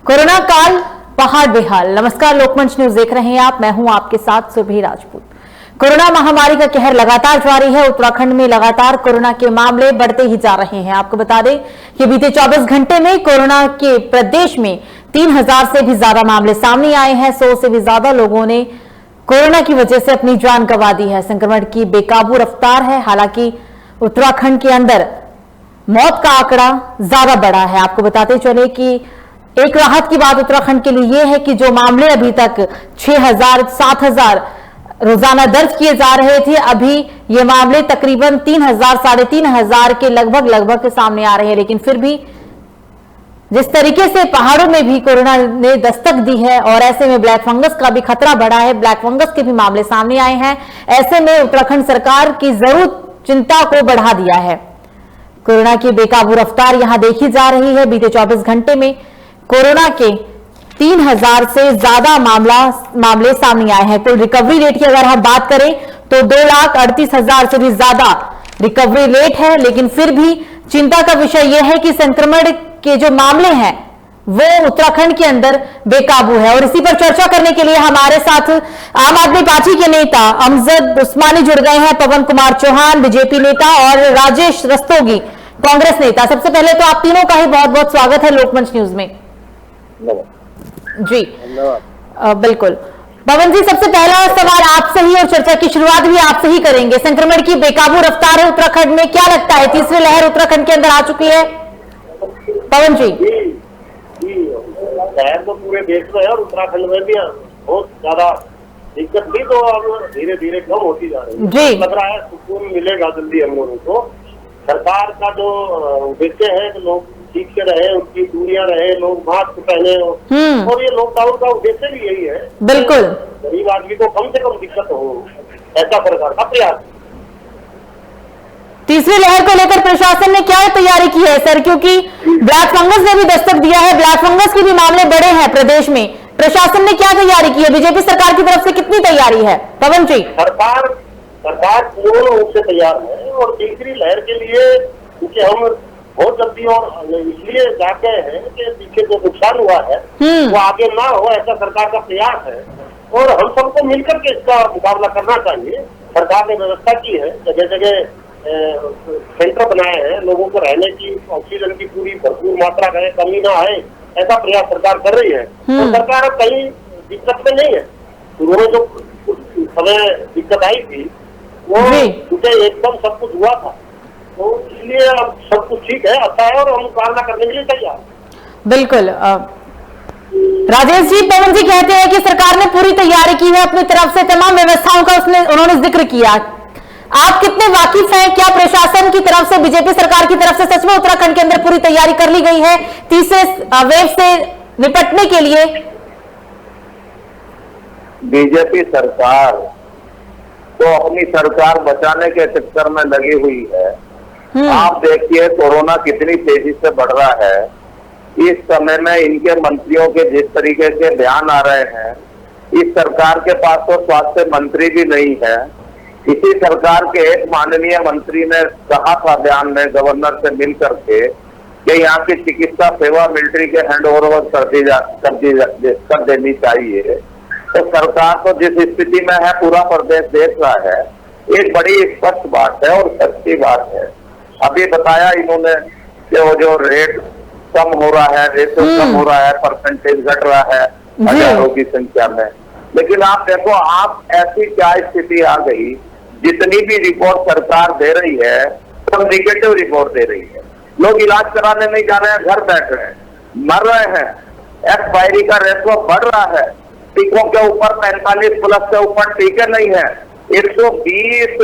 Corona काल पहाड़ बेहाल। नमस्कार, लोकमंच न्यूज देख रहे हैं आप। मैं हूं आपके साथ सुरभि राजपूत। कोरोना महामारी का कहर लगातार जारी है। उत्तराखंड में लगातार कोरोना के मामले बढ़ते ही जा रहे हैं। आपको बता दें कि बीते 24 घंटे में कोरोना के प्रदेश में 3000 से भी ज्यादा मामले सामने आए हैं। 100 से भी ज्यादा लोगों ने कोरोना की वजह से अपनी जान गंवा दी है। संक्रमण की बेकाबू रफ्तार है। हालांकि उत्तराखंड के अंदर मौत का आंकड़ा ज्यादा बढ़ा है। आपको बताते चले कि एक राहत की बात उत्तराखंड के लिए यह है कि जो मामले अभी तक 6000 7000 रोजाना दर्ज किए जा रहे थे, अभी ये मामले तकरीबन 3000 साढ़े 3000 के लगभग सामने आ रहे हैं। लेकिन फिर भी जिस तरीके से पहाड़ों में भी कोरोना ने दस्तक दी है और ऐसे में ब्लैक फंगस का भी खतरा बढ़ा है, ब्लैक फंगस के भी मामले सामने आए हैं, ऐसे में उत्तराखंड सरकार की जरूर चिंता को बढ़ा दिया है। कोरोना की बेकाबू रफ्तार यहां देखी जा रही है। बीते 24 घंटे में कोरोना के 3000 से ज्यादा मामले सामने आए हैं। कुल रिकवरी रेट की अगर हम बात करें तो 2,38,000 से भी ज्यादा रिकवरी रेट है। लेकिन फिर भी चिंता का विषय यह है कि संक्रमण के जो मामले हैं वो उत्तराखंड के अंदर बेकाबू है। और इसी पर चर्चा करने के लिए हमारे साथ आम आदमी पार्टी के नेता अमजद उस्मानी जुड़ गए हैं, पवन कुमार चौहान बीजेपी नेता और राजेश रस्तोगी कांग्रेस नेता। सबसे पहले तो आप तीनों का ही बहुत बहुत स्वागत है लोकमंच न्यूज में। जी बिल्कुल। पवन जी, सबसे पहला सवाल आपसे ही और चर्चा की शुरुआत भी आपसे ही करेंगे। संक्रमण की बेकाबू रफ्तार है उत्तराखंड में, क्या लगता है तीसरी लहर उत्तराखंड के अंदर आ चुकी है? पवन जी। शहर तो पूरे देश में है और उत्तराखंड में भी बहुत ज्यादा दिक्कत थी, तो अब धीरे धीरे कम होती जा रही है जी। लग रहा है सुकून मिलेगा जल्दी हम लोगों को। सरकार का जो उद्देश्य है कि लोग ठीक से रहे, उनकी दूरियां रहे, लोग मास्क पहने और ये लॉकडाउन का उद्देश्य भी यही है। बिल्कुल, गरीब आदमी को कम से कम दिक्कत हो, ऐसा सरकार का प्रयास। तीसरी लहर को लेकर प्रशासन ने क्या तैयारी की है सर? क्योंकि ब्लैक फंगस ने भी दस्तक दिया है, ब्लैक फंगस के भी मामले बढ़े हैं प्रदेश में। प्रशासन ने क्या तैयारी की है? बीजेपी सरकार की तरफ से कितनी तैयारी है? पवन जी। सरकार पूर्ण रूप से तैयार है और तीसरी लहर के लिए क्योंकि हम बहुत जल्दी और इसलिए जाते हैं कि पीछे जो नुकसान हुआ है वो आगे ना हो, ऐसा सरकार का प्रयास है और हम सबको मिलकर के इसका मुकाबला करना चाहिए। सरकार ने व्यवस्था की है, जगह जगह सेंटर बनाए हैं, लोगों को रहने की, ऑक्सीजन की पूरी भरपूर मात्रा रहे, कमी ना आए, ऐसा प्रयास सरकार कर रही है। तो सरकार अब कहीं दिक्कत में नहीं है। शुरू में जो समय दिक्कत आई थी वो क्योंकि एकदम सब कुछ हुआ था, तो इसलिए अब सब कुछ ठीक है, अच्छा है और हम मुकाबला करने के लिए तैयार। बिल्कुल। राजेश जी, पवन जी कहते हैं कि सरकार ने पूरी तैयारी की है अपनी तरफ से, तमाम व्यवस्थाओं का उन्होंने जिक्र किया। आप कितने वाकिफ हैं? क्या प्रशासन की तरफ से, बीजेपी सरकार की तरफ से सच में उत्तराखंड के अंदर पूरी तैयारी कर ली गई है तीसरे वेव से निपटने के लिए? बीजेपी सरकार तो अपनी सरकार बचाने के चक्कर में लगी हुई है। आप देखिए कोरोना कितनी तेजी से बढ़ रहा है। इस समय में इनके मंत्रियों के जिस तरीके से बयान आ रहे हैं, इस सरकार के पास तो स्वास्थ्य मंत्री भी नहीं है। इसी सरकार के एक माननीय मंत्री ने कहा था बयान में गवर्नर से मिल करके कि यहाँ की चिकित्सा सेवा मिलिट्री के हैंड ओवर कर देनी चाहिए। तो सरकार तो जिस स्थिति में है पूरा प्रदेश देख रहा है। एक बड़ी स्पष्ट बात है और सच्ची बात है। अभी बताया इन्होंने कि वो जो रेट कम हो रहा है, रेशो कम हो रहा है, परसेंटेज घट रहा है हजारों की संख्या में। लेकिन आप देखो, आप ऐसी क्या स्थिति आ गई, जितनी भी रिपोर्ट सरकार दे रही है सब निगेटिव रिपोर्ट दे रही है। लोग इलाज कराने नहीं जा रहे हैं, घर बैठ रहे हैं, मर रहे हैं। एक्सपायरी का रेशो बढ़ रहा है। टीकों के ऊपर 45+ से ऊपर टीके नहीं है। 120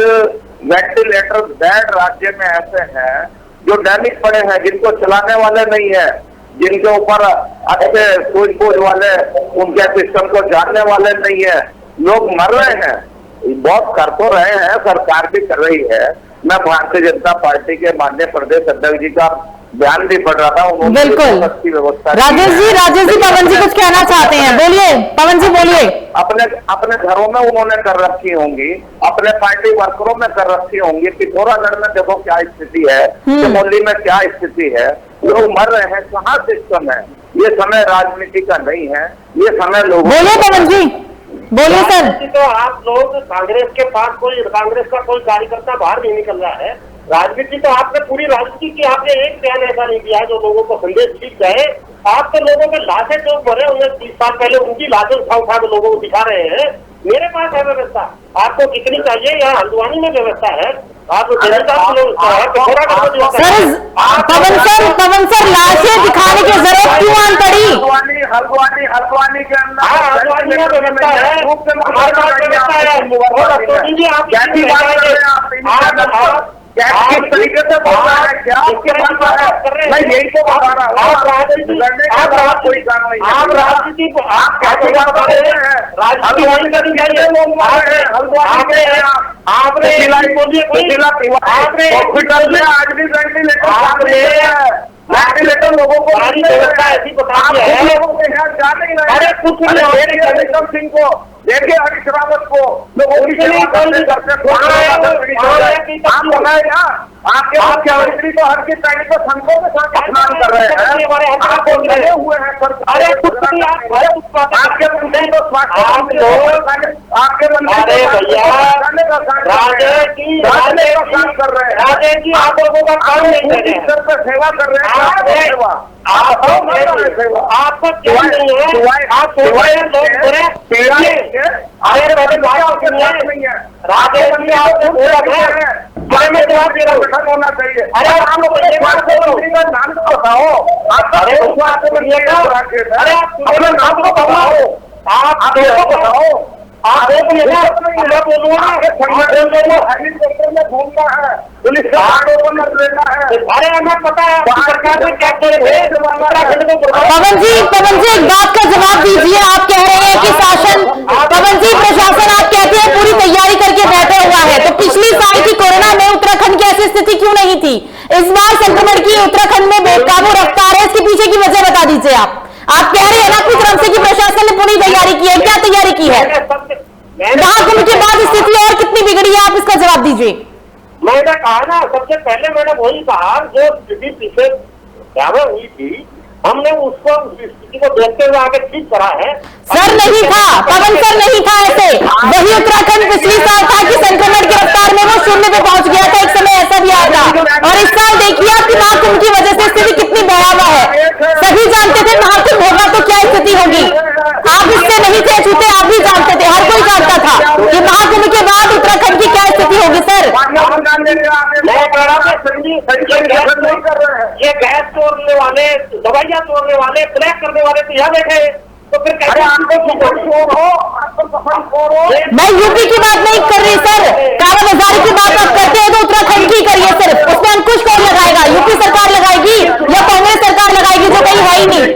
वेंटिलेटर बेड राज्य में ऐसे हैं जो डैमेज पड़े हैं, जिनको चलाने वाले नहीं है, जिनके ऊपर अच्छे सूझबूझ वाले उनके सिस्टम को जानने वाले नहीं है। लोग मर रहे हैं। बहुत कर तो रहे हैं, सरकार भी कर रही है। मैं भारतीय जनता पार्टी के माननीय प्रदेश अध्यक्ष जी का बयान भी पढ़ रहा था। बिल्कुल। राजेश जी पवन जी कुछ कहना चाहते हैं, बोलिए पवन जी, बोलिए। अपने घरों में उन्होंने कर रखी होंगी, अपने पार्टी वर्करों में कर रखी होंगी। पिथौरागढ़ में देखो क्या स्थिति है, चमोली में क्या स्थिति है, लोग मर रहे हैं। कहाँ सिस्टम है? ये समय राजनीति का नहीं है, ये समय लोगों। बोलिए पवन जी, बोलिए सर। तो आप लोग कांग्रेस के पास कांग्रेस का कोई कार्यकर्ता बाहर नहीं निकल रहा है। राजनीति तो आपने पूरी राजनीति की, आपने एक बयान ऐसा नहीं दिया जो लोगों को संदेश ठीक जाए। आप तो लोगों के लाशें जो मरे उन्हें 30 साल पहले उनकी लाशें उठा के लोगों को दिखा रहे हैं। मेरे पास है व्यवस्था, आपको कितनी चाहिए? यहाँ हल्द्वानी में व्यवस्था है, आप पवन सर लाशें दिखाने की जरूरत क्यों आन पड़ी? हल्द्वानी के अंदर हल्द्वानी में व्यवस्था है, हमारे पास व्यवस्था है। किस तरीके से बोल रहा है? क्या आपके पास मैं यही तो बता रहा हूँ, आप राजनीति कोई काम नहीं, आप राजनीति को आप कैसे बात कर रहे हैं? राजनीति होनी करनी चाहिए। आपने हॉस्पिटल में आज भी वेंटिलेटर लोगों को सारी व्यवस्था ऐसी बताई है। लोगों के यहाँ जा नहीं रहे। अरे कुछ रणजीत सिंह को देखिए, हरीश रावत को लोगों की सेवा करते आप बनाए ना, आपके मुख्यमंत्री तो हर की टाइम पर संतों के साथ स्नान कर रहे हैं, आपको लगे हुए हैं। अरे कुछ नहीं, आपके मंत्री तो स्वास्थ्य आपके मंत्री राजेश कर रहे हैं, राजेश जी आप लोगों का काम नहीं स्तर पर सेवा कर रहे हैं। आपको क्या नहीं है? आप सोच रहे हैं लोग बुरे अरे नहीं है। राजेश जी आप में जवाब दे रहा हूँ, होना चाहिए। अरे आप लोग नाम तो बताओ। अरे अरे आप अपने नाम को बताओ, आप बताओ। आप मैं बोलूंगा हेलीकॉप्टर में घूमना है, पुलिस का ओपन लेना है। अरे हमें पता है सरकार में क्या पवन जी एक बात का जवाब दीजिए। आप कह रहे हैं कि शासन, पवन जी प्रशासन आप कहते हैं पूरी तैयारी करके बैठा हुआ है, तो पिछली साल की कोरोना में उत्तराखंड की ऐसी स्थिति क्यों नहीं थी? इस बार संक्रमण की उत्तराखंड में बेकाबू रफ्तार है, इसके पीछे की वजह बता दीजिए। आप कह रहे हैं ना अपनी तरफ से कि प्रशासन ने पूरी तैयारी की है, क्या तैयारी की है? महाकुंभ के बाद स्थिति और कितनी बिगड़ी है, आप इसका जवाब दीजिए। मैंने कहा ना, सबसे पहले मैंने वही कहा जो स्थिति पीछे हुई थी, हमने उसको स्थिति को देखते हुए आगे ठीक करा है। सर नहीं था, पवन सर नहीं था ऐसे। वही उत्तराखंड पिछली साल था कि संक्रमण की रफ्तार में वो 0 पे पहुंच गया था, एक समय ऐसा भी आया था। और इस साल देखिए आपकी महाकुंभ की वजह से स्थिति कितनी भयावह है। सभी जानते थे महाकुंभ होगा तो क्या स्थिति होगी, आप इससे नहीं थे छूते, आप भी जानते थे, हर कोई जानता था कि महाकुंभ के बाद उत्तराखंड की क्या स्थिति होगी। सर ये गैस तोड़ने वाले, दवाइयाँ तोड़ने वाले, ब्लैक करने वाले तो यहाँ बैठे, तो फिर कैसे मैं यूपी की बात नहीं कर रही सर, कालाबाजारी की बात आप करते हैं तो उत्तराखंड की करिए। सिर्फ उसमें अंकुश कौन लगाएगा? यूपी सरकार लगाएगी या कांग्रेस सरकार लगाएगी, जो कहीं है ही नहीं।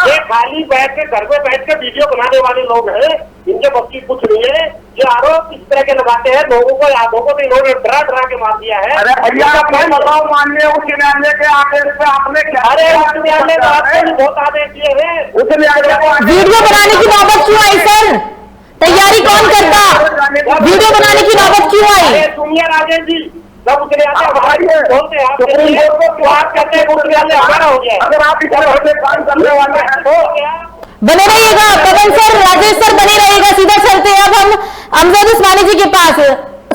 ये खाली बैठ के घर में बैठ के वीडियो बनाने वाले लोग हैं, इनके बस की कुछ नहीं है। ये आरोप इस तरह के लगाते हैं लोगों को, यादों को तो इन्होंने डरा डरा के मार दिया है। अरे भैया बताओ, माननीय उच्च न्यायालय के आदेश पे आपने क्या? अरे उच्च न्यायालय ने आपको बहुत आदेश दिए हैं। उच्च न्यायालय को वीडियो बनाने की नौबत क्यों आई सर? तैयारी कौन करता? वीडियो बनाने की नौबत क्यों आई? सुनिए राजेश जी, जब उतरे बोलते हैं आप कहते हैं उच्च न्यायालय हमारा हो गया। अगर आप इस तरह से काम करने वाले हैं तो बने रहिएगा पवन सर, राजेश सर बने रहिएगा। सीधा चलते हैं अब हम अमजद उस्मानी जी के पास।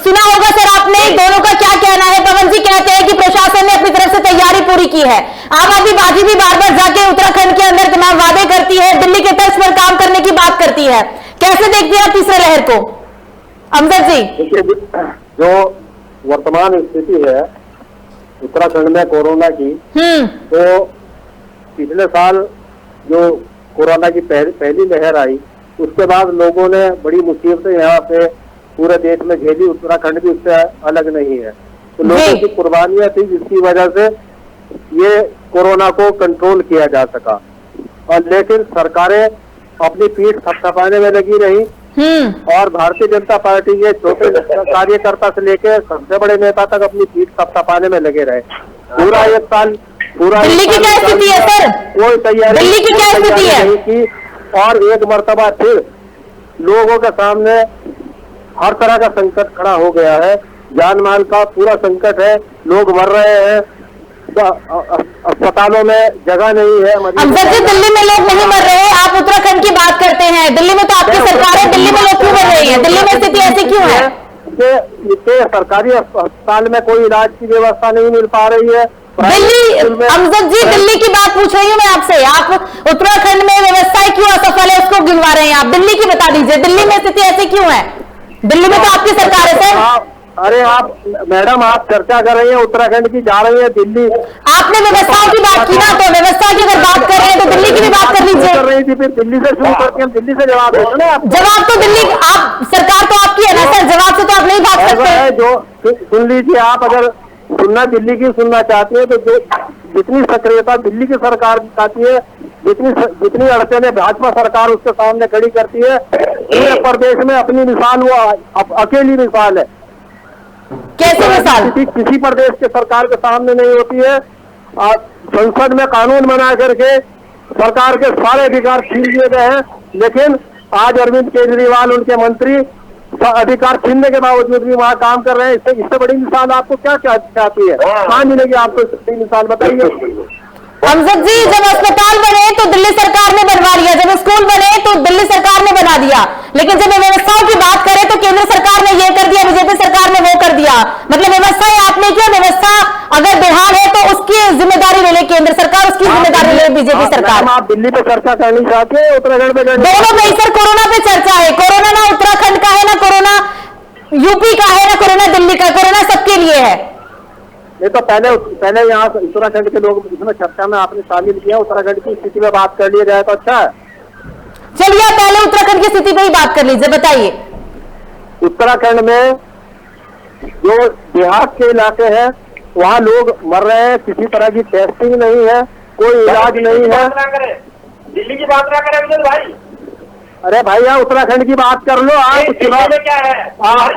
सुना होगा सर आपने दोनों का क्या कहना है। पवन जी कहते हैं कि प्रशासन ने अपनी तरफ से तैयारी पूरी की है। आम आदमी पार्टी भी बार बार जाके उत्तराखंड के अंदर तमाम वादे करती है, दिल्ली के तर्ज पर काम करने की बात करती है। कैसे देखती है आप तीसरे लहर को, अमजद जी? जो वर्तमान स्थिति है उत्तराखंड में कोरोना की, तो पिछले साल जो कोरोना की पहली लहर आई, उसके बाद लोगों ने बड़ी मुसीबतें यहाँ पे पूरे देश में झेली। उत्तराखंड भी उससे अलग नहीं है। तो लोगों की कुर्बानियां थी जिसकी वजह से ये कोरोना को कंट्रोल किया जा सका। और लेकिन सरकारें अपनी पीठ थपथपाने में लगी रही और भारतीय जनता पार्टी के छोटे कार्यकर्ता से लेकर सबसे बड़े नेता तक अपनी पीठ थपथपाने में लगे रहे। पूरा एक साल दिल्ली की क्या स्थिति है सर? कोई तैयारी दिल्ली की क्या स्थिति है? नहीं की। और एक मर्तबा फिर लोगों के सामने हर तरह का संकट खड़ा हो गया है। जान माल का पूरा संकट है, लोग मर रहे हैं, अस्पतालों में जगह नहीं है। अमजद जी, दिल्ली में लोग नहीं मर रहे, आप उत्तराखंड की बात करते हैं। दिल्ली में तो आपकी सरकार है, दिल्ली में लोग क्यों मर रहे हैं? दिल्ली में स्थिति ऐसी क्यों है कि सरकारी अस्पताल में कोई इलाज की व्यवस्था नहीं मिल पा रही है? दिल्ली, अमजद जी दिल्ली की बात पूछ रही हूँ मैं आपसे। आप उत्तराखंड में व्यवस्थाएं क्यों असफल है उसको गिनवा रहे हैं। आप दिल्ली की बता दीजिए, दिल्ली में स्थिति ऐसी क्यों है? दिल्ली में तो आपकी सरकार है सर। अरे आप मैडम, आप चर्चा कर रही हैं उत्तराखंड की, जा रही है दिल्ली। आपने व्यवस्थाओं की बात की ना, तो व्यवस्था की अगर बात कर रहे हैं तो दिल्ली की भी बात कर लीजिए। कर रही थी, फिर दिल्ली से शुरू करके हम दिल्ली से जवाब देते ना। जवाब तो दिल्ली, आप सरकार तो आपकी है ना सर, जवाब से तो आप नहीं भाग सकते। जो सुन लीजिए, आप अगर सुनना दिल्ली की सुनना चाहती है तो जो जितनी सक्रियता दिल्ली की सरकार दिखाती है, जितनी अड़चने भाजपा सरकार उसके सामने खड़ी करती है, पूरे प्रदेश में अपनी मिसाल वो अकेली मिसाल है। कैसे मिसाल? किसी प्रदेश के सरकार के सामने नहीं होती है। संसद में कानून बना करके सरकार के सारे अधिकार छीन लिए गए हैं, लेकिन आज अरविंद केजरीवाल उनके मंत्री अधिकार छीनने के बावजूद भी वहाँ काम कर रहे हैं। इससे बड़ी मिसाल आपको क्या चाहती है? कहाँ मिलेगी आपको इससे मिसाल, बताइए। अमजद जी, जब अस्पताल बने तो दिल्ली सरकार ने बनवा दिया, जब स्कूल बने तो दिल्ली सरकार ने बना दिया, लेकिन जब व्यवस्थाओं की बात करें तो केंद्र सरकार ने ये कर दिया, बीजेपी सरकार ने वो कर दिया। मतलब व्यवस्थाएं आपने क्या, व्यवस्था अगर बेहाल है तो उसकी जिम्मेदारी ले ले केंद्र सरकार, उसकी जिम्मेदारी ले बीजेपी सरकार। आप दिल्ली पे चर्चा करनी चाहते हैं, उत्तराखंड पे? दोनों में सर, कोरोना पे चर्चा है। कोरोना ना उत्तराखंड का है, ना कोरोना यूपी का है, ना कोरोना दिल्ली का, कोरोना सबके लिए है। नहीं तो पहले यहाँ उत्तराखंड के लोग इसमें चर्चा में आपने शामिल किया, उत्तराखंड की स्थिति में बात कर लिया जाए तो अच्छा है। चलिए पहले उत्तराखंड की स्थिति पे ही बात कर लीजिए, बताइए। उत्तराखंड में जो देहात के इलाके हैं वहाँ लोग मर रहे हैं, किसी तरह की टेस्टिंग नहीं है, कोई इलाज नहीं है। दिल्ली की बात ना करें अमजद भाई। अरे भाई, यहाँ उत्तराखंड की बात कर लो। आप चुनाव में क्या है,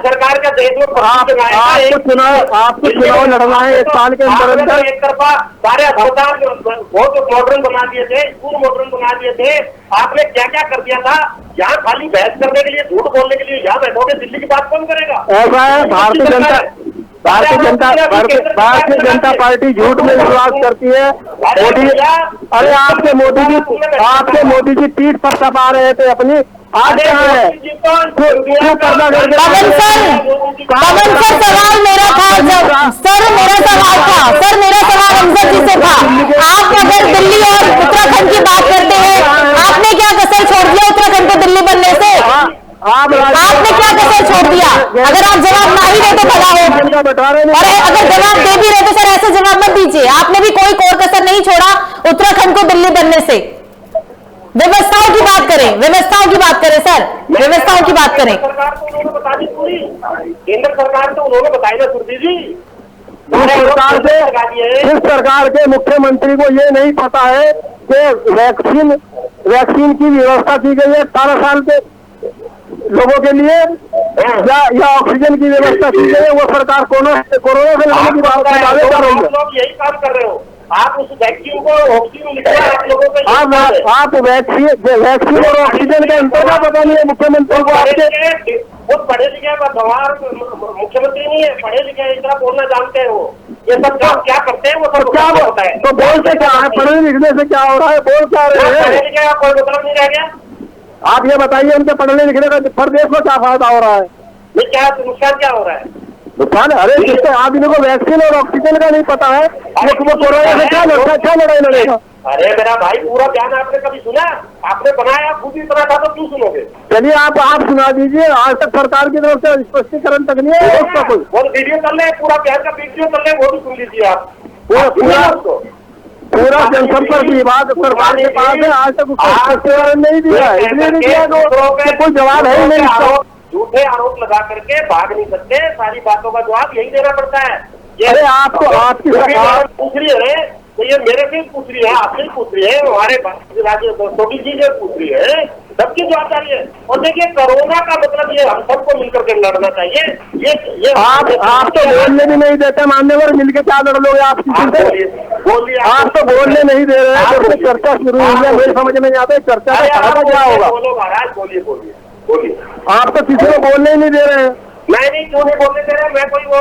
सरकार का देश में आपको चुनाव लड़ना है 1 साल के अंदर। एक तरफा सारे अस्पताल बहुत मॉडर्न बना दिए थे, स्कूल मॉडर्न बना दिए थे। आपने क्या क्या कर दिया था? यहाँ खाली बहस करने के लिए, झूठ बोलने के लिए यहाँ बैठोगे, दिल्ली की बात कौन करेगा? ऐसा है, भारतीय जनता पार्टी झूठ में विश्वास करती है। मोदी, अरे आपके मोदी जी पीठ पर छपा रहे थे अपनी, आज कहाँ है? पवन सर सवाल मेरा था, सर मेरा सवाल अमजद जी से था। आप अगर दिल्ली और उत्तराखंड की बात करते हैं, आपने क्या कसर छोड़ दिया उत्तराखंड को दिल्ली बनने से? आपने क्या कसर छोड़ दिया? अगर आप जवाब ना ही दे तो भला हो, और अगर जवाब दे भी रहे तो सर ऐसे जवाब मत दीजिए। आपने भी कोई कोर कसर नहीं छोड़ा उत्तराखंड को दिल्ली बनने से। व्यवस्थाओं की बात करें, व्यवस्थाओं की बात करें सर, व्यवस्थाओं की बात करें। सरकार को उन्होंने बता दी पूरी, केंद्र सरकार तो उन्होंने बताई ना सुरभि जी। इस सरकार के मुख्यमंत्री को ये नहीं पता है कि वैक्सीन की व्यवस्था की गई है 18 साल के लोगों के लिए, या ऑक्सीजन की व्यवस्था की गई है। वो सरकार कोरोना से लड़ने की बात कर रही है। आप लोग यही काम कर रहे हो। आप उस वैक्सीन को ऑक्सीजन लिखा आप लोगों को, आप वैक्सीन और ऑक्सीजन का अंतर का पता नहीं है मुख्यमंत्री को। आपके खुद पढ़े लिखे गंवार मुख्यमंत्री नहीं है, पढ़े लिखे इतना बोलना जानते हैं। वो ये सब काम क्या करते हैं वो सब क्या होता है? तो बोलते क्या है? पढ़ने लिखने से क्या हो रहा है? बोल क्या रहे हैं? पढ़े लिखे का कोई मतलब नहीं रह गया। आप ये बताइए, उनके पढ़ने लिखने का प्रदेश में क्या फायदा हो रहा है? क्या नुकसान क्या हो रहा है? नुकसान, अरे जिससे आदमी को वैक्सीन और ऑक्सीजन का नहीं पता है, वो कोरोना से क्या लड़ाई लड़ेगा? अरे मेरा भाई, पूरा बयान आपने कभी सुना? आपने बनाया, खुद ही बना था, तो क्यों सुनोगे? चलिए आप सुना दीजिए। आज तक सरकार की तरफ से स्पष्टीकरण तक नहीं है उसका कोई। और वीडियो कर ले, पूरा बयान का वीडियो कर ले, वो भी सुन लीजिए आप। पूरा जनसंपर्क विभाग सरकार के पास है, आज तक उसको स्पष्टीकरण नहीं दिया है, इसलिए नहीं दिया तो कोई जवाब है ही नहीं। झूठे आरोप लगा करके भाग नहीं सकते, सारी बातों का जवाब यही देना पड़ता है। अरे आपको आपकी सरकार पूछ रही है तो ये मेरे से पूछ रही है, आपसे पूछ रही है, हमारे छोटी जी से पूछ रही है, सबकी जवाबदारी है। और देखिए, कोरोना का मतलब ये हम सबको मिलकर के लड़ना चाहिए। ये आप तो बोलने भी नहीं देते, मान्यवर, मिलकर क्या लड़ लोगे आप किसी से? बोलिए, आप तो बोलने नहीं दे रहे हैं। जब से चर्चा शुरू हुई है, मेरी समझ में नहीं आता चर्चा का फायदा क्या होगा? बोलो महाराज, बोलिए बोलिए बोलिए। आप तो किसी को बोलने ही नहीं दे रहे हैं। मैं नहीं, क्यों नहीं बोलने दे रहे? मैं कोई वो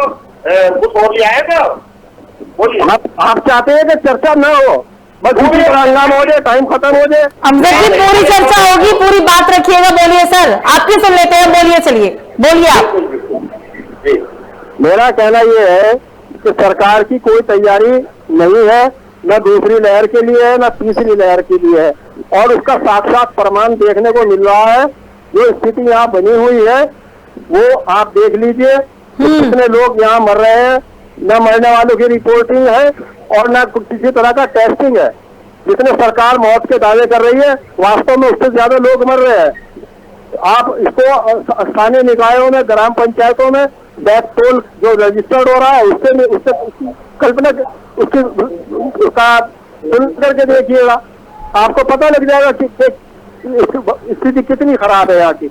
कुछ और लिया है क्या? बोलिए। आप चाहते हैं कि चर्चा न हो, बस दूसरी तरह हंगामा हो जाए, टाइम खत्म हो जाए। अमजद जी पूरी चर्चा होगी, पूरी बात रखिएगा। बोलिए सर, आपकी सुन लेते हैं। बोलिए, चलिए बोलिए आप। मेरा कहना ये है कि सरकार की कोई तैयारी नहीं है, न दूसरी लहर के लिए है, न तीसरी लहर के लिए है, और उसका साक्षात प्रमाण देखने को मिल रहा है। जो स्थिति यहाँ बनी हुई है वो आप देख लीजिए, कितने लोग यहाँ मर रहे हैं, न मरने वालों की रिपोर्टिंग है और न किसी तरह का टेस्टिंग है। जितने सरकार मौत के दावे कर रही है, वास्तव में उससे ज्यादा लोग मर रहे हैं। आप इसको स्थानीय निकायों में, ग्राम पंचायतों में डेथ टोल जो रजिस्टर्ड हो रहा है उससे कल्पना उसका करके देखिएगा, आपको पता लग जाएगा कि स्थिति कितनी खराब है यहाँ की।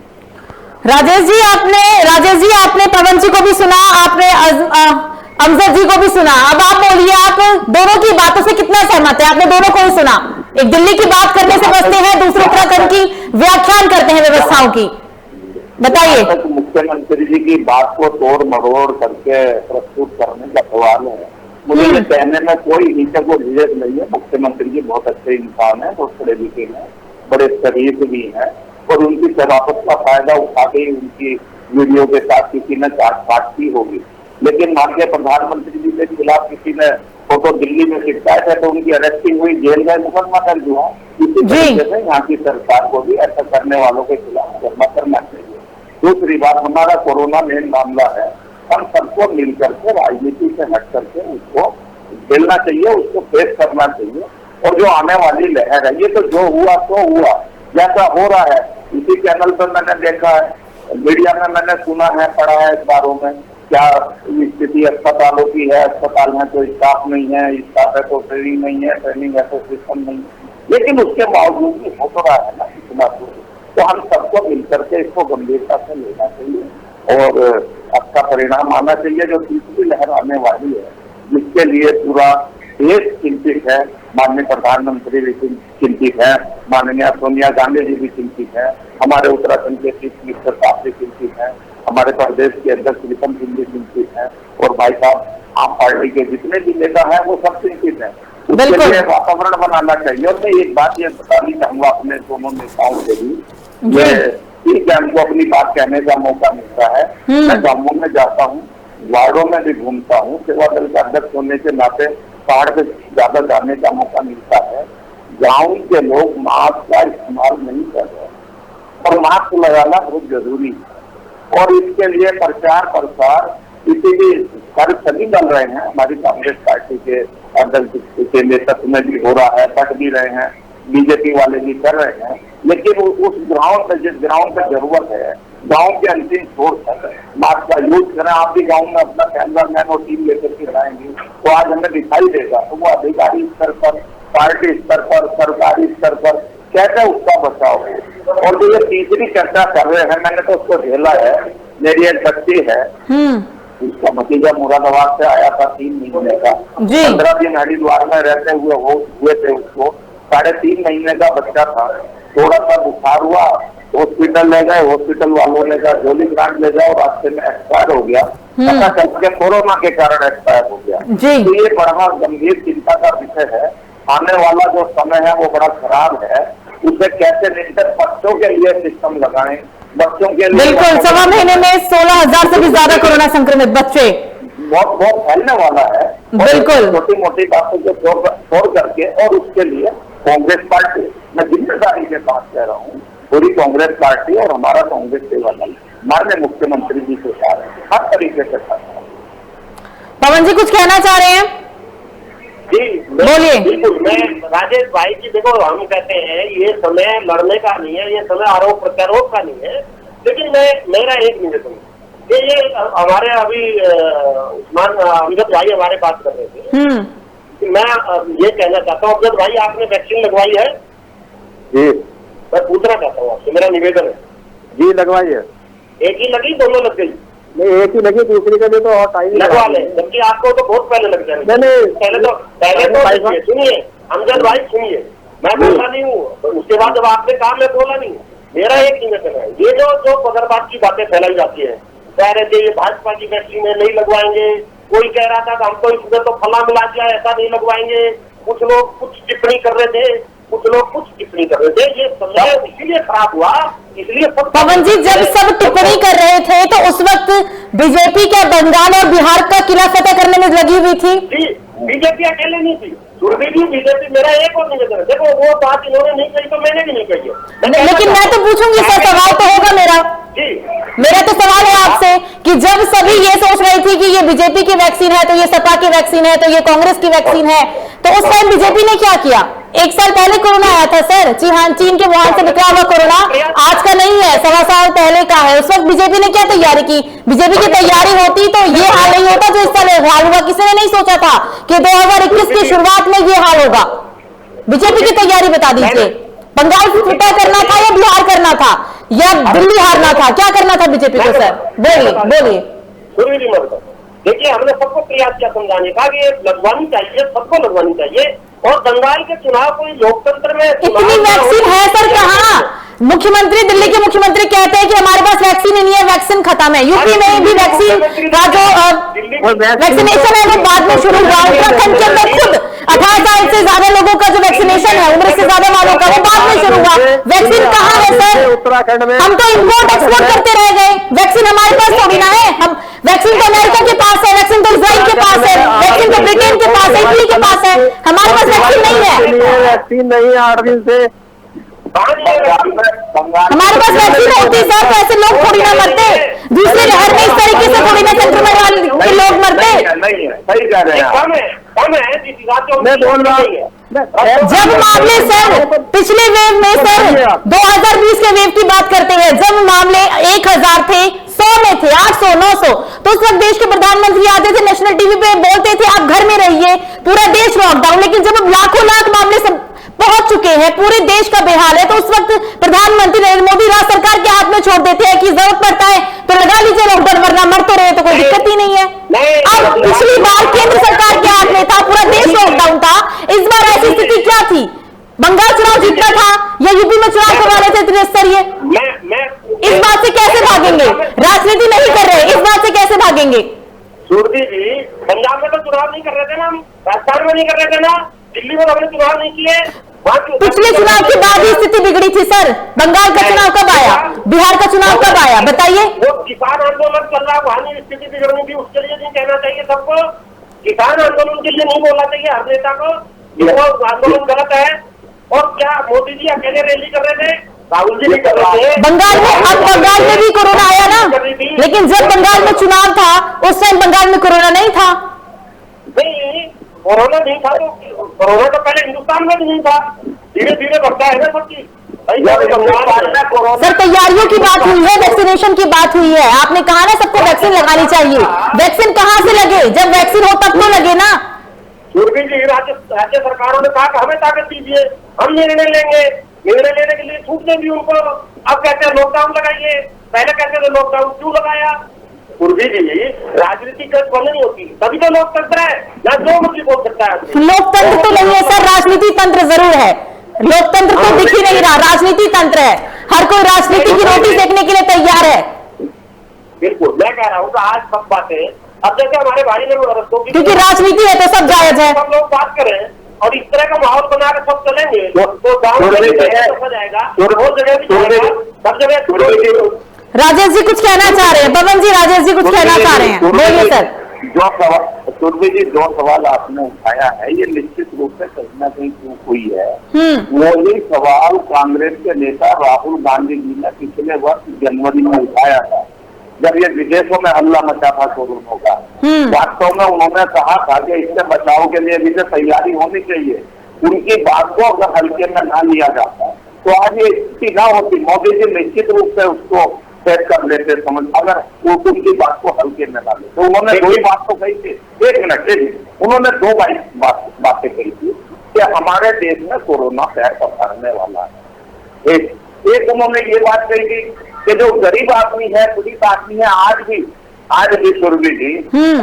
राजेश जी आपने पवन जी को भी सुना, आपने अमजद जी को भी सुना। अब आप बोलिए, आप दोनों की बातों से कितना सहमत है? आपने दोनों को ही सुना। एक दिल्ली की बात करने से बचते हैं, दूसरे उत्तराखंड की व्याख्यान करते हैं व्यवस्थाओं की। बताइए। मुख्यमंत्री जी की बात को तोड़ मरोड़ करके प्रस्तुत करने का सवाल है। मुझे कहने में कोई हिचक और झिझक नहीं है। मुख्यमंत्री जी बहुत अच्छे इंसान है, बहुत पढ़े लिखे हैं, बड़े शरीफ भी हैं, और उनकी शराफत का फायदा उठा के उनकी वीडियो के साथ किसी ने चाट की होगी। लेकिन माननीय प्रधानमंत्री जी के खिलाफ किसी ने फोटो दिल्ली में चिपकाए थे तो उनकी अरेस्टिंग हुई, जेल गए, मुकदमा दर्ज हुआ। इसी तरीके से यहाँ की सरकार को भी ऐसा करने वालों के खिलाफ मुकदमा करना चाहिए। दूसरी बात, हमारा कोरोना मेन मामला है, हम सबको मिल करके राजनीति से हट करके उसको झेलना चाहिए, उसको फेस करना चाहिए। और जो आने वाली लहर है, ये तो जो हुआ तो हुआ, जैसा हो रहा है इसी चैनल पर मैंने देखा है, मीडिया में मैंने सुना है, पढ़ा है अखबारों में, क्या स्थिति अस्पतालों की है। अस्पताल में तो स्टाफ नहीं है, स्टाफ है तो ट्रेनिंग नहीं है, ट्रेनिंग है तो सिस्टम नहीं है, लेकिन उसके बावजूद भी हो तो रहा है ना इतना। तो हम सबको मिलकर के इसको गंभीरता से लेना चाहिए और अच्छा परिणाम आना चाहिए। जो तीसरी लहर आने वाली है, जिसके लिए पूरा देश चिंतित है, माननीय प्रधानमंत्री भी चिंतित है, माननीय सोनिया गांधी जी भी चिंतित है, हमारे उत्तराखंड के चीफ मिनिस्टर साहब भी चिंतित है, हमारे प्रदेश के अध्यक्ष विक्रम सिंह भी चिंतित है, और भाई साहब आम पार्टी के जितने भी नेता हैं वो सब चिंतित है। उसके लिए वातावरण बनाना चाहिए। और मैं एक बात ये बतानी चाहूंगा अपने दोनों नेताओं से भी, ठीक है, हमको अपनी बात कहने का मौका मिलता है। मैं गांवों में जाता हूँ, वार्डों में भी घूमता हूँ, सेवा दल का अध्यक्ष होने के नाते पहाड़ पे ज्यादा जाने का मौका मिलता है। गाँव के लोग मास्क का इस्तेमाल नहीं कर रहे और मास्क लगाना बहुत जरूरी है। और इसके लिए प्रचार प्रसार इसीलिए सभी डाल रहे हैं, हमारी कांग्रेस पार्टी के अध्यक्ष के नेतृत्व में भी हो रहा है, पट भी रहे हैं, बीजेपी वाले भी कर रहे हैं। लेकिन उस ग्राउंड पे, जिस ग्राउंड पे जरूरत है, गांव के अंतिम छोर तक मास्क का यूज करें। आप भी गांव में अपना कैमरामैन और टीम लेकर के जाएंगे तो आज हमें दिखाई देगा, तो वो अधिकारी स्तर पर, पार्टी स्तर पर, सरकारी स्तर पर कैसे उसका बचाव हो। और जो ये तीसरी चर्चा कर रहे हैं, मैंने तो उसको झेला है। मेरी एक बच्ची है, उसका भतीजा मुरादाबाद से आया था 3 महीने का, 15 दिन हरिद्वार में रहते हुए थे। उसको 3.5 महीने का बच्चा था, थोड़ा सा बुखार हुआ, हॉस्पिटल ले गए, हॉस्पिटल वालों ने कहा जोली ग्रांट ले जाओ, रास्ते में एक्सपायर हो गया। पता चल के कोरोना के कारण एक्सपायर हो गया। तो ये बड़ा गंभीर चिंता का विषय है। आने वाला जो समय है वो बड़ा खराब है, उसे कैसे निश्चित बच्चों के लिए सिस्टम लगाएं, बच्चों के लिए। बिल्कुल, 1.25 महीने में 16,000 से भी ज्यादा कोरोना संक्रमित बच्चे, बहुत फैलने वाला है। बिल्कुल, छोटी मोटी बातों को छोड़ करके, और उसके लिए कांग्रेस पार्टी, मैं जिम्मेदारी के साथ कह रहा हूँ, पूरी कांग्रेस पार्टी और हमारा कांग्रेस सेवा दल माननीय मुख्यमंत्री जी के साथ हर तरीके से करता है। पवन जी कुछ कहना चाह रहे हैं? जी बोलिए। बिल्कुल, मैं राजेश भाई जी, देखो हम कहते हैं ये समय लड़ने का नहीं है, ये समय आरोप प्रत्यारोप का नहीं है। लेकिन मेरा एक निवेदन है, ये हमारे अभी उस्मान अमजद भाई हमारे बात कर रहे थे, मैं ये कहना चाहता हूँ, अमजद भाई आपने वैक्सीन लगवाई है? जी। मैं पूछना चाहता हूँ आपसे, मेरा निवेदन है। जी लगवाई है। एक ही लगी, दोनों लग गई? नहीं, एक ही लगी, दूसरी के लिए तो और टाइम लगवा ले, जबकि आपको तो बहुत पहले लग जाएगा। पहले तो सुनिए अमजद भाई, सुनिए, मैं बोला नहीं हूँ, उसके बाद जब आपने कहा मैं बोला नहीं। मेरा एक निवेदन है, ये जो पगरबाज की बातें फैलाई जाती है, कह रहे थे ये भाजपा की वैक्सीन है, नहीं लगवाएंगे, कोई कह रहा था कि हमको इसमें तो फला मिला दिया, ऐसा नहीं लगवाएंगे, कुछ लोग कुछ टिप्पणी कर रहे थे, कुछ लोग कुछ टिप्पणी कर रहे थे। ये समय इसीलिए खराब हुआ, इसलिए पवन जी जब सब टिप्पणी कर रहे थे तो उस वक्त बीजेपी क्या बंगाल और बिहार का किला फतेह करने में लगी हुई थी? जी, बीजेपी अकेले नहीं थी, सुरभि भी बीजेपी। मेरा एक और निवेदन है, देखो वो बात इन्होंने नहीं कही तो मैंने भी नहीं कही है, लेकिन मैं तो पूछूंगी सर, सवाल तो होगा मेरा तो सवाल है आपसे कि जब सभी ये सोच रही थी कि ये बीजेपी की वैक्सीन है तो ये सपा की वैक्सीन है तो ये कांग्रेस की वैक्सीन है, तो उस टाइम बीजेपी ने क्या किया? 1 साल पहले कोरोना आया था सर, जी हाँ, चीन के वुहान से निकला हुआ कोरोना आज का नहीं है, 1.25 साल पहले का है। उस वक्त बीजेपी ने क्या तैयारी की? बीजेपी की तैयारी होती तो ये हाल नहीं होता जो इस साल हाल हुआ। किसी ने नहीं सोचा था कि 2021 की शुरुआत में ये हाल होगा। बीजेपी की तैयारी बता दीजिए, बंगाल फतेह करना था या बिहार करना था या दिल्ली हारना था, क्या करना था बीजेपी को? सर बोलिए। देखिए, हमने सबको प्रयास किया समझाने का कि लगवानी चाहिए, सबको लगवानी चाहिए। और बंगाल के चुनाव कोई लोकतंत्र में इतनी वैक्सीन है सर कहाँ? मुख्यमंत्री, दिल्ली के मुख्यमंत्री कहते हैं कि हमारे पास वैक्सीन नहीं है, वैक्सीन खत्म है। यूपी में भी वैक्सीन का जो वैक्सीनेशन है वो बाद में शुरू हुआ। उत्तराखंड के अंदर खुद 18 साल से ज्यादा लोगों का जो वैक्सीनेशन है, उम्र से ज्यादा वालों का, वो बाद में शुरू हुआ। वैक्सीन कहाँ है सर? उत्तराखंड में हम तो इम्पोर्ट एक्सपोर्ट करते रह गए, वैक्सीन हमारे पास थोड़ी ना है। हम वैक्सीन तो अमेरिका के पास है, वैक्सीन तो इजराइल के पास है, वैक्सीन तो ब्रिटेन के पास है, इटली के पास है, हमारे पास वैक्सीन नहीं है। वैक्सीन नहीं है 8 दिन से हमारे पास वैक्सीन होती सर तो ऐसे लोग थोड़ी ना मरते, दूसरे लहर में इस तरीके से थोड़ी ना संक्रमण वाले लोग मरते। नहीं है, सही कह रहे हैं आप। कम है मैं बोल रहा हूँ जब मामले सर पिछले वेव में सर 2020 के वेव की बात करते हैं, जब मामले 1000 थे, 100 में थे, 800, 900, तो उस वक्त देश के प्रधानमंत्री आते थे, नेशनल टीवी पे बोलते थे आप घर में रहिए, पूरा देश लॉकडाउन। लेकिन जब अब लाखों लाख मामले सब पहुंच चुके हैं, पूरे देश का बेहाल है, तो उस वक्त प्रधानमंत्री नरेंद्र मोदी राज्य सरकार के हाथ में छोड़ देते हैं कि जरूरत पड़ता है तो लगा लीजिए लॉकडाउन, वरना मर तो रहे तो कोई दिक्कत ही नहीं है। अब पिछली बार केंद्र सरकार के हाथ में था, पूरा देश लॉकडाउन था, इस बार ऐसी स्थिति क्या थी? बंगाल चुनाव जीतना था या यूपी में चुनाव करवाने थे त्रिस्तरीय? इस बात से कैसे भागेंगे? राजनीति नहीं कर रहे, इस बात से कैसे भागेंगे? सूर्य जी, पंजाब में तो चुनाव नहीं कर रहे थे ना, हम राजस्थान में नहीं कर रहे थे ना, दिल्ली में हमने चुनाव नहीं किए। पिछले चुनाव के बाद ही स्थिति बिगड़ी थी सर। बंगाल का चुनाव कब आया? बिहार का चुनाव कब आया? बताइए। वो किसान आंदोलन चल रहा, वहां नहीं स्थिति बिगड़नी थी, उसके लिए नहीं कहना चाहिए सबको। किसान आंदोलन के लिए नहीं बोलना चाहिए हर नेता को, वो आंदोलन गलत है। और क्या मोदी जी अकेले रैली कर रहे थे? राहुल जी भी कर रहे थे बंगाल में। अब बंगाल में भी कोरोना आया ना, लेकिन जब बंगाल में चुनाव था उस टाइम बंगाल में कोरोना नहीं था। नहीं, कोरोना नहीं था तो कोरोना तो पहले हिंदुस्तान में भी नहीं था, धीरे धीरे बढ़ता है ना सब चीज। सर तैयारियों की बात हुई है, वैक्सीनेशन की बात हुई है, आपने कहा ना सबको वैक्सीन लगानी चाहिए। वैक्सीन कहाँ से लगे? जब वैक्सीन हो तब तो लगे ना। सूर्य जी, राज्य सरकारों ने कहा कि हमें ताकत दीजिए, हम निर्णय लेंगे, निर्णय लेने के लिए छूट देंगी उनको। अब कहते हैं लॉकडाउन लगाइए, पहले कहते थे लॉकडाउन क्यों लगाया? पूर्वी जी, राजनीति बंद नहीं होती, तभी तो लोकतंत्र है, ना जो मर्जी बोल सकता है। लोकतंत्र तो नहीं है सर, राजनीति तंत्र जरूर है। लोकतंत्र तो दिख ही नहीं रहा, राजनीति तंत्र है। हर कोई राजनीति की रोटी सेकने के लिए तैयार है। बिल्कुल, मैं कह रहा हूँ कि आज सब बातें, अब जैसे हमारे भाई ने क्योंकि राजनीति है तो सब जायज है। सब लोग बात करें और इस तरह का माहौल बना के सब चलेंगे तो गाँव में भी जाएगा, बहुत जगह भी जाएगा, सब जगह। राजेश जी कुछ कहना चाह रहे हैं? पवन जी, राजेश जी कुछ कहना चाह रहे हैं, बोलिए सर। जो सवाल सुरभि जी, जो सवाल आपने उठाया है ये निश्चित रूप से कहीं ना कहीं चूक हुई है। वही सवाल कांग्रेस के नेता राहुल गांधी जी ने पिछले वर्ष जनवरी में उठाया था, जब ये विदेशों में हल्ला मचा था कोरोना का। वास्तव में उन्होंने कहा था कि इससे बचाव के लिए भी तैयारी होनी चाहिए। उनकी बात को अगर हल्के में ना लिया जाता तो आज ये स्थिति ना होती। मोदी जी निश्चित रूप से उसको सेट कर लेते, समझ, अगर वो उनकी बात को हल्के में डाले। तो उन्होंने दो ही बात तो कही थी, एक मिनट, उन्होंने दो बातें कही थी कि हमारे देश में कोरोना पैर पसारने वाला है। एक उन्होंने ये बात कही थी कि जो गरीब आदमी है, पीड़ित आदमी है, आज भी सुरभि जी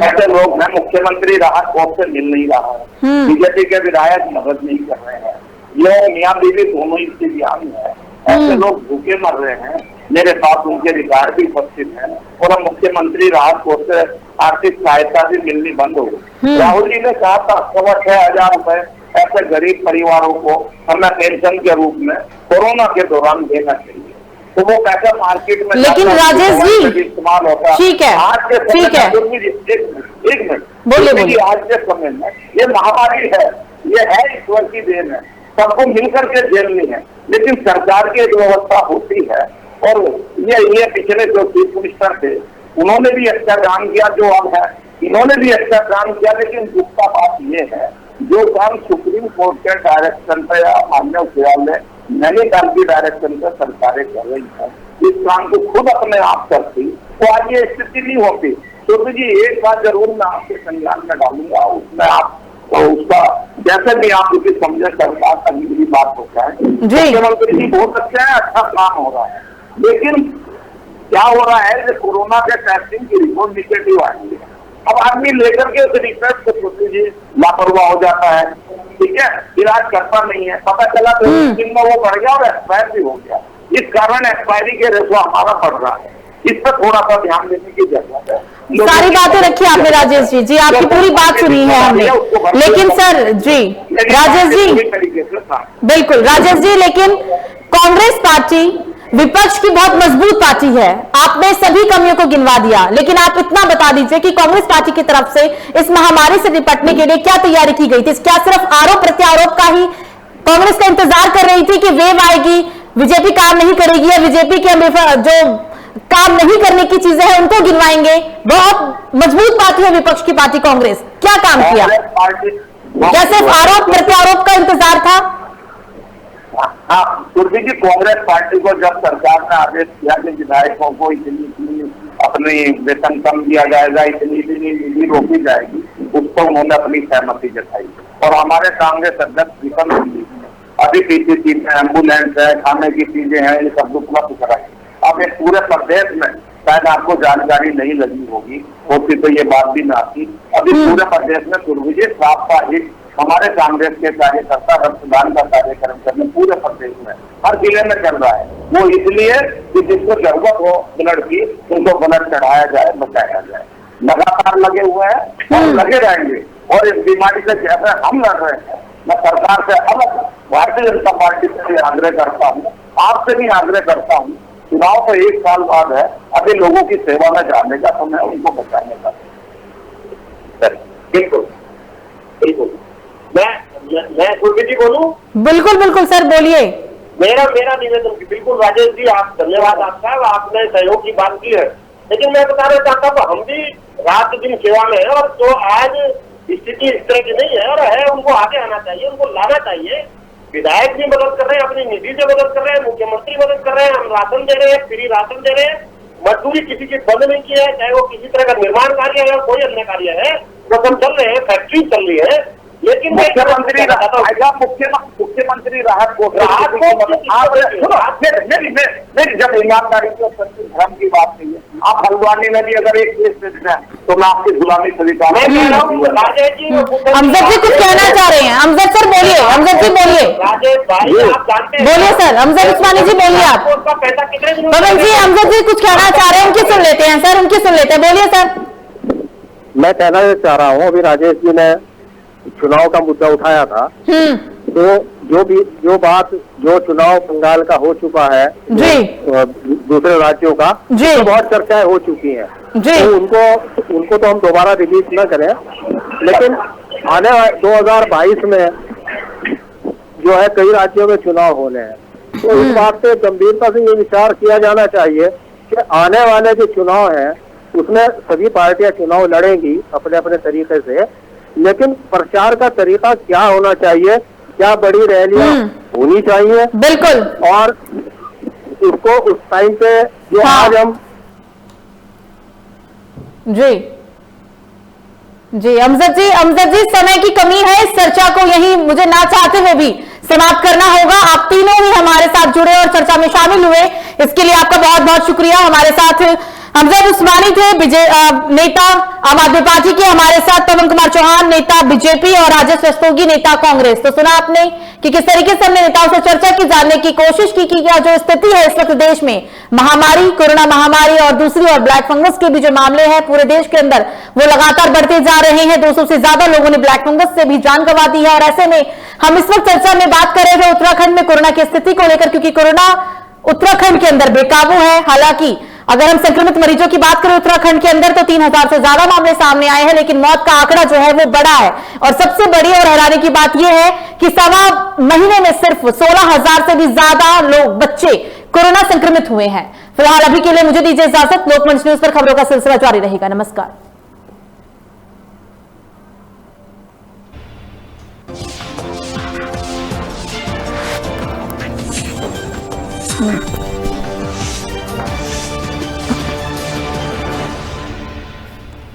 ऐसे लोग हैं, मुख्यमंत्री राहत कोष से मिल नहीं रहा है, बीजेपी के विधायक मदद नहीं कर रहे हैं, ये मियाँ बीवी दोनों स्थितियां है, ऐसे लोग भूखे मर रहे हैं। मेरे साथ उनके रिकॉर्ड भी उपस्थित हैं और हम मुख्यमंत्री राहत कोष से आर्थिक सहायता भी मिलनी बंद हो गई। राहुल जी ने कहा था 6,500 रुपए ऐसे गरीब परिवारों को हमें पेंशन के रूप में कोरोना के दौरान देना चाहिए, तो वो पैसा मार्केट में लेकिन राजेश जी इस्तेमाल होता है। ठीक है, आज के ठीक है, एक मिनट बोलिए। आज के समय में ये महामारी है, ये है ईश्वर की देन है, सबको मिलकर के झेलनी है, लेकिन सरकार की एक व्यवस्था होती है। और ये पिछले जो चीफ मिनिस्टर थे उन्होंने भी अच्छा काम किया, जो अब है इन्होंने भी अच्छा काम किया, लेकिन दुख का बात ये है जो काम सुप्रीम कोर्ट के डायरेक्शन पे या माननीय उच्च न्यायालय नैनीताल की डायरेक्शन पे सरकारें कर रही है, इस काम को खुद अपने आप करती तो आज ये स्थिति नहीं होती। तो जी एक बात जरूर मैं आपके संज्ञान में डालूंगा, उसमें आप तो उसका जैसे भी आप उसे समझे सरकार का भी बात होता है। मुख्यमंत्री जी बहुत अच्छा है, अच्छा काम हो रहा है, लेकिन क्या हो रहा है कि कोरोना के टेस्टिंग की रिपोर्ट निगेटिव आई है। अब आदमी लेकर के उस रिपोर्ट को जी लापरवाह हो जाता है, ठीक है, इलाज करता नहीं है, पता चला तो दिन में वो बढ़ गया और एक्सपायर भी हो गया। इस कारण एक्सपायरी के रेशो हमारा बढ़ रहा है, इस पर थोड़ा सा ध्यान देने की जरूरत है। सारी बातें रखी आपने राजेश जी, जी आपकी पूरी बात सुनी है हमने, लेकिन सर जी राजेश जी बिल्कुल राजेश जी, लेकिन कांग्रेस पार्टी विपक्ष की बहुत मजबूत पार्टी है, आपने सभी कमियों को गिनवा दिया, लेकिन आप इतना बता दीजिए कि कांग्रेस पार्टी की तरफ से इस महामारी से निपटने के लिए क्या तैयारी की गई थी? क्या सिर्फ आरोप प्रत्यारोप का ही कांग्रेस का इंतजार कर रही थी कि वेव आएगी, बीजेपी काम नहीं करेगी या बीजेपी के जो काम नहीं करने की चीजें हैं उनको गिनवाएंगे? बहुत मजबूत पार्टी है विपक्ष की पार्टी कांग्रेस, क्या काम किया? क्या सिर्फ आरोप प्रत्यारोप का इंतजार था? हाँ, सुरभि जी, कांग्रेस पार्टी को जब सरकार ने आदेश किया कि विधायकों को इतनी अपनी वेतन कम दिया जाएगा, इतनी निधि रोकी जाएगी, उस पर उन्होंने अपनी सहमति जताई। और हमारे कांग्रेस अध्यक्ष विक्रम सिंह जी ने अभी पीछे चीजें, एम्बुलेंस है, खाने की चीजें हैं, ये सब उपलब्ध कराई। अब एक पूरे प्रदेश में शायद आपको जानकारी नहीं लगी होगी, होती तो ये बात भी ना आती। अभी पूरे प्रदेश में सुरभि जी साप्ताहिक हमारे कांग्रेस के कार्यकर्ता रक्तदान का कार्यक्रम करने पूरे प्रदेश में हर जिले में चल रहा है। वो इसलिए कि जिसको जरूरत हो ब्लड की उनको ब्लड चढ़ाया जाए, बचाया जाए। लगातार लगे हुए हैं और लगे रहेंगे, और इस बीमारी से जैसे हम लड़ रहे हैं, मैं सरकार से अलग भारतीय जनता पार्टी से भी आग्रह करता हूँ, आपसे भी आग्रह करता हूँ, चुनाव तो 1 साल बाद है, अभी लोगों की सेवा में जाने का समय, उनको बचाने का। बिल्कुल बिल्कुल, मैं सुरभि जी बोलूं? बिल्कुल बिल्कुल सर, बोलिए। मेरा निवेदन, बिल्कुल राजेश जी, आप धन्यवाद आपका, आपने सहयोग की बात की है, लेकिन मैं बताना चाहता हूँ हम भी रात दिन सेवा में है, और जो आज स्थिति इस तरह की नहीं है और है, उनको आगे आना चाहिए, उनको लाना चाहिए। विधायक भी मदद कर रहे हैं, अपनी निधि से मदद कर रहे हैं, मुख्यमंत्री मदद कर रहे हैं, हम राशन दे रहे हैं, फ्री राशन दे रहे हैं, मजदूरी किसी की बंद नहीं की है, चाहे वो किसी तरह का निर्माण कार्य है या कोई अन्य कार्य है, वो सब चल रहे हैं, फैक्ट्री चल रही है। लेकिन मुख्यमंत्री राहत को जब ईमानदारी के धर्म की बात नहीं है, आप हल्द्वानी में भी अगर एक केस देते हैं तो मैं आपकी गुलामी स्वीकार। अमजद जी कुछ कहना चाह रहे हैं, अमजद सर बोलिए, अमजद जी बोलिए। राजेश भाई आप जानते हैं, बोलिए सर, अमजद उस्मानी जी बोलिए आप। उसका पैसा कितने दिन पवन जी, अमजद जी कुछ कहना चाह रहे हैं, उनकी सुन लेते हैं सर, उनकी सुन लेते हैं, बोलिए सर। मैं कहना चाह रहा हूँ, अभी राजेश जी ने चुनाव का मुद्दा उठाया था, तो जो चुनाव बंगाल का हो चुका है जी, दूसरे राज्यों का जी, तो बहुत चर्चाएं हो चुकी हैं जी, तो उनको तो हम दोबारा रिलीज न करें, लेकिन आने 2022 में जो है कई राज्यों में चुनाव होने हैं, तो इस बात पे गंभीरता से ये विचार किया जाना चाहिए कि आने वाले जो चुनाव है उसमें सभी पार्टियां चुनाव लड़ेंगी अपने अपने तरीके से, लेकिन प्रचार का तरीका क्या होना चाहिए, क्या बड़ी रैलियां होनी चाहिए, बिल्कुल, और उसको उस टाइम पे जो आज हम जी अमजद जी समय की कमी है, इस चर्चा को यही मुझे ना चाहते हुए भी समाप्त करना होगा। आप तीनों ही हमारे साथ जुड़े और चर्चा में शामिल हुए, इसके लिए आपका बहुत बहुत शुक्रिया। हमारे साथ अमजद उस्मानी थे, नेता आम आदमी पार्टी के, हमारे साथ पवन कुमार चौहान, नेता बीजेपी, और राजेश रस्तोगी, नेता कांग्रेस। तो सुना आपने कि किस तरीके से हमने नेताओं से चर्चा की, जानने की कोशिश की कि क्या जो स्थिति है इस वक्त देश में महामारी, कोरोना महामारी और दूसरी ओर ब्लैक फंगस के भी जो मामले हैं पूरे देश के अंदर वो लगातार बढ़ते जा रहे हैं। 200 से ज्यादा लोगों ने ब्लैक फंगस से भी जान गंवा दी है। और ऐसे में हम इस वक्त चर्चा में बात कर रहे हैं उत्तराखंड में कोरोना की स्थिति को लेकर, क्योंकि कोरोना उत्तराखंड के अंदर बेकाबू है। हालांकि अगर हम संक्रमित मरीजों की बात करें उत्तराखंड के अंदर तो 3000 से ज्यादा मामले सामने आए हैं, लेकिन मौत का आंकड़ा जो है वो बड़ा है। और सबसे बड़ी और हैरानी की बात यह है कि सवा महीने में सिर्फ 16,000 से भी ज्यादा लोग, बच्चे कोरोना संक्रमित हुए हैं। फिलहाल अभी के लिए मुझे दीजिए इजाजत। लोकमंच न्यूज पर खबरों का सिलसिला जारी रहेगा। नमस्कार।